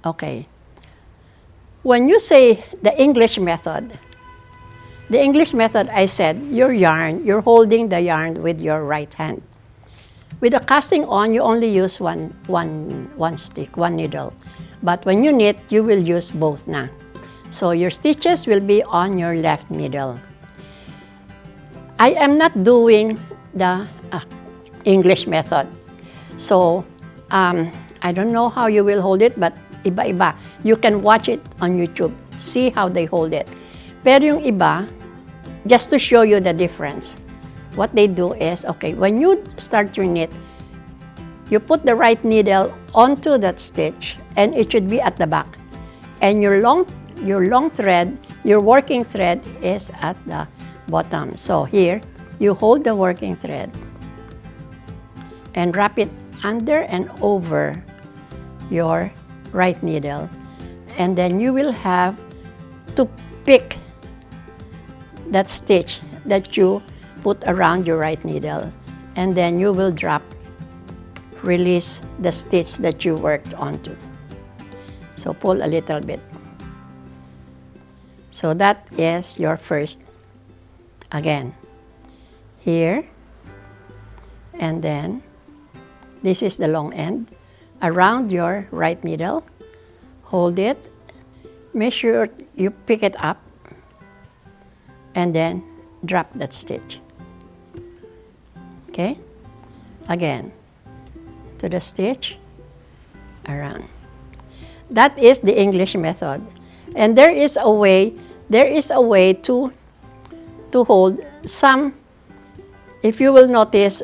Okay. When you say the English method, I said, your yarn, you're holding the yarn with your right hand. With the casting on, you only use one stick, one needle. But when you knit, you will use both na. So your stitches will be on your left needle. I am not doing the English method. So I don't know how you will hold it, but iba-iba. You can watch it on YouTube. See how they hold it. Pero yung iba, just to show you the difference, what they do is, okay, when you start your knit, you put the right needle onto that stitch, and it should be at the back. And your long thread, your working thread is at the bottom. So here, you hold the working thread and wrap it under and over your right needle. And then you will have to pick that stitch that you put around your right needle. And then you will drop, release the stitch that you worked onto. So pull a little bit. So that is your first, again, here, and then this is the long end, around your right needle, hold it, make sure you pick it up, and then drop that stitch. Okay? Again, to the stitch, around. That is the English method. And there is a way to hold some. If you will notice,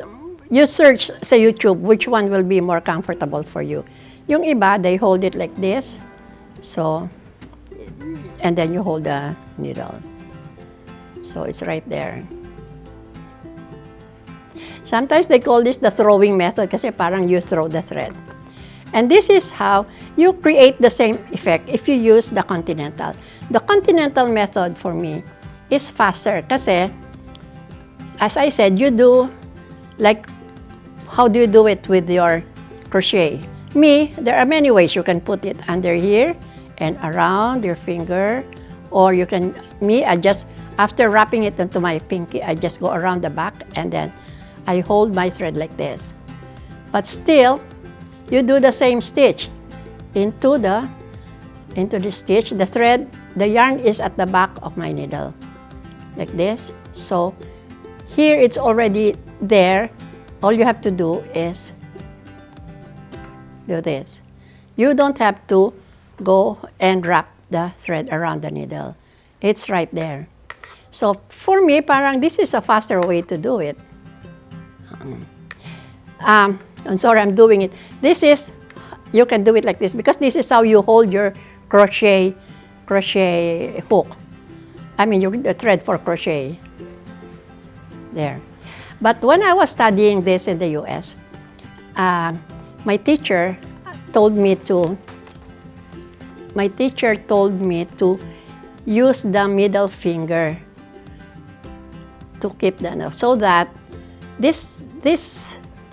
you search sa YouTube which one will be more comfortable for you. Yung iba, they hold it like this. So, and then you hold the needle. So it's right there. Sometimes they call this the throwing method kasi parang you throw the thread. And this is how you create the same effect if you use the Continental. The Continental method for me is faster kasi, as I said, you do like, how do you do it with your crochet? Me, there are many ways. You can put it under here and around your finger, or you can, I just, after wrapping it into my pinky, I just go around the back and then I hold my thread like this. But still, you do the same stitch into the stitch. The thread, the yarn is at the back of my needle, like this. So here it's already there. All you have to do is do this. You don't have to go and wrap the thread around the needle. It's right there. So for me, parang this is a faster way to do it. I'm sorry, I'm doing it. This is, you can do it like this because this is how you hold your crochet hook. I mean, the thread for crochet. There. But when I was studying this in the US, my teacher told me to use the middle finger to keep the nail, so that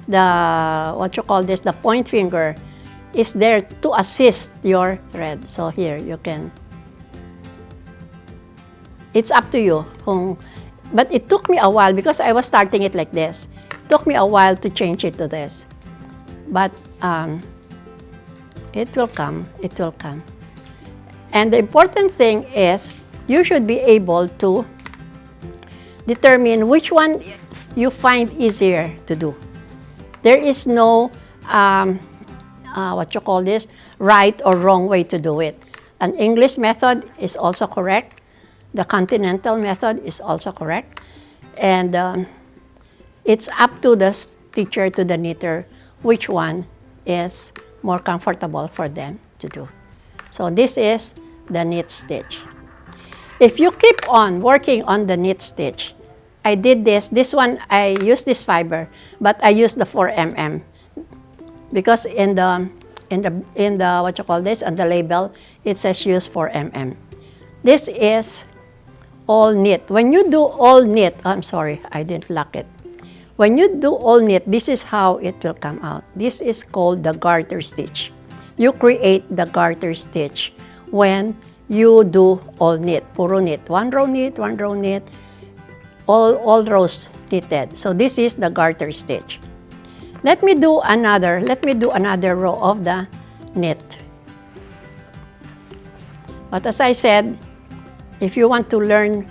the point finger is there to assist your thread. So here you can, it's up to you. But it took me a while because I was starting it like this. It took me a while to change it to this. But it will come. And the important thing is you should be able to determine which one you find easier to do. There is no, right or wrong way to do it. An English method is also correct. The Continental method is also correct. And it's up to the teacher, to the knitter, which one is more comfortable for them to do. So this is the knit stitch. If you keep on working on the knit stitch, I did this one, I used this fiber, but I used the 4mm because in the on the label, it says use 4mm. This is all knit. When you do all knit, I'm sorry, I didn't lock it. When you do all knit, this is how it will come out. This is called the garter stitch. you create the garter stitch when you do all knit, puro knit. One row knit, all rows knitted. So this is the garter stitch. Let me do another row of the knit. But as I said, if you want to learn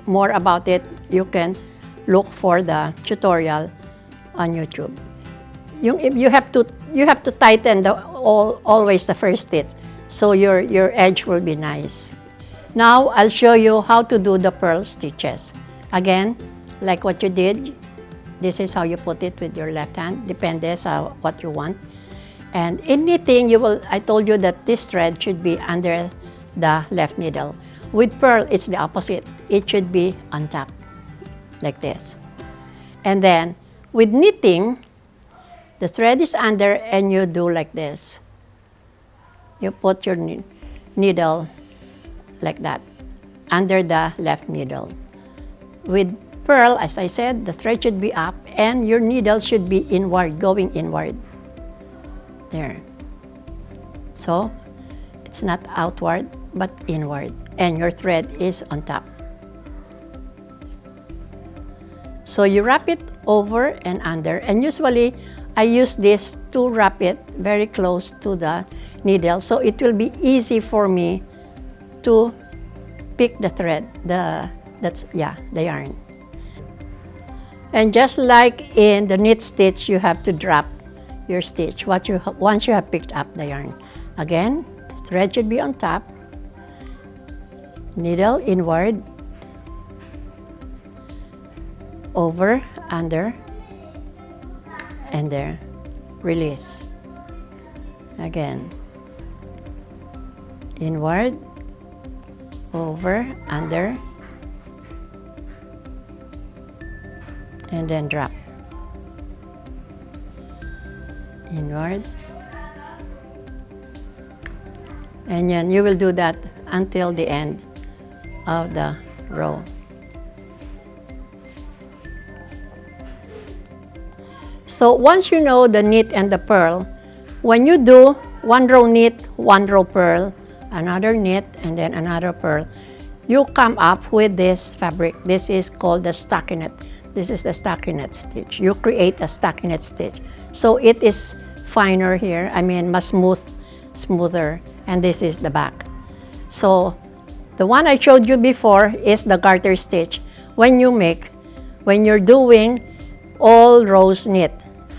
more about it, you can look for the tutorial on YouTube. You have to tighten always the first stitch, so your edge will be nice. Now I'll show you how to do the purl stitches. Again, like what you did, this is how you put it with your left hand, depends on what you want. And in knitting, I told you that this thread should be under the left needle. With purl, it's the opposite. It should be on top, like this. And then, with knitting, the thread is under and you do like this. You put your needle like that, under the left needle. With purl, as I said, the thread should be up and your needle should be inward, going inward. There. So, it's not outward, but inward. And your thread is on top. So you wrap it over and under. And usually, I use this to wrap it very close to the needle. So it will be easy for me to pick the thread, the yarn. And just like in the knit stitch, you have to drop your stitch once you have picked up the yarn. Again, the thread should be on top, needle inward, over, under, and there, release. Again, inward, over, under, and then drop. Inward. And then you will do that until the end of the row. So once you know the knit and the purl, when you do one row knit, one row purl, another knit, and then another purl, you come up with this fabric. This is called the stockinette. This is the stockinette stitch. You create a stockinette stitch. So it is finer here, much smoother, and this is the back. So the one I showed you before is the garter stitch. When you're doing all rows knit,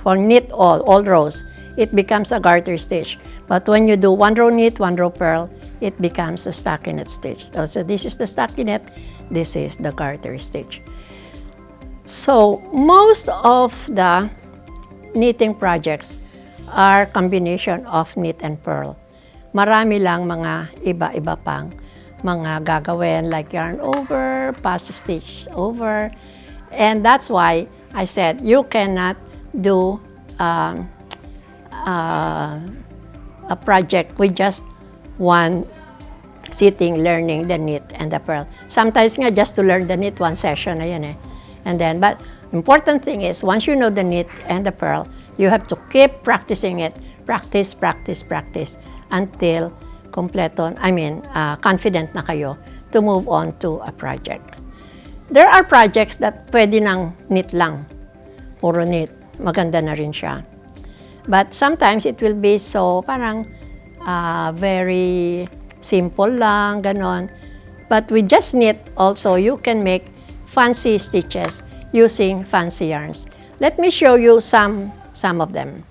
for knit all rows, it becomes a garter stitch. But when you do one row knit, one row purl, it becomes a stockinette stitch. So this is the stockinette, this is the garter stitch. So most of the knitting projects are combination of knit and purl. Marami lang mga iba-iba pang mga gagawin like yarn over, pass stitch over. And that's why I said you cannot do a project with just one sitting learning the knit and the purl. Sometimes nga just to learn the knit, one session na yan eh. And then, but important thing is, once you know the knit and the purl, you have to keep practicing it. Practice until confident na kayo to move on to a project. There are projects that pwede nang knit lang. Puro knit. Maganda na rin siya. But sometimes it will be so parang very simple lang, ganon. But with just knit also, you can make fancy stitches using fancy yarns. Let me show you some of them.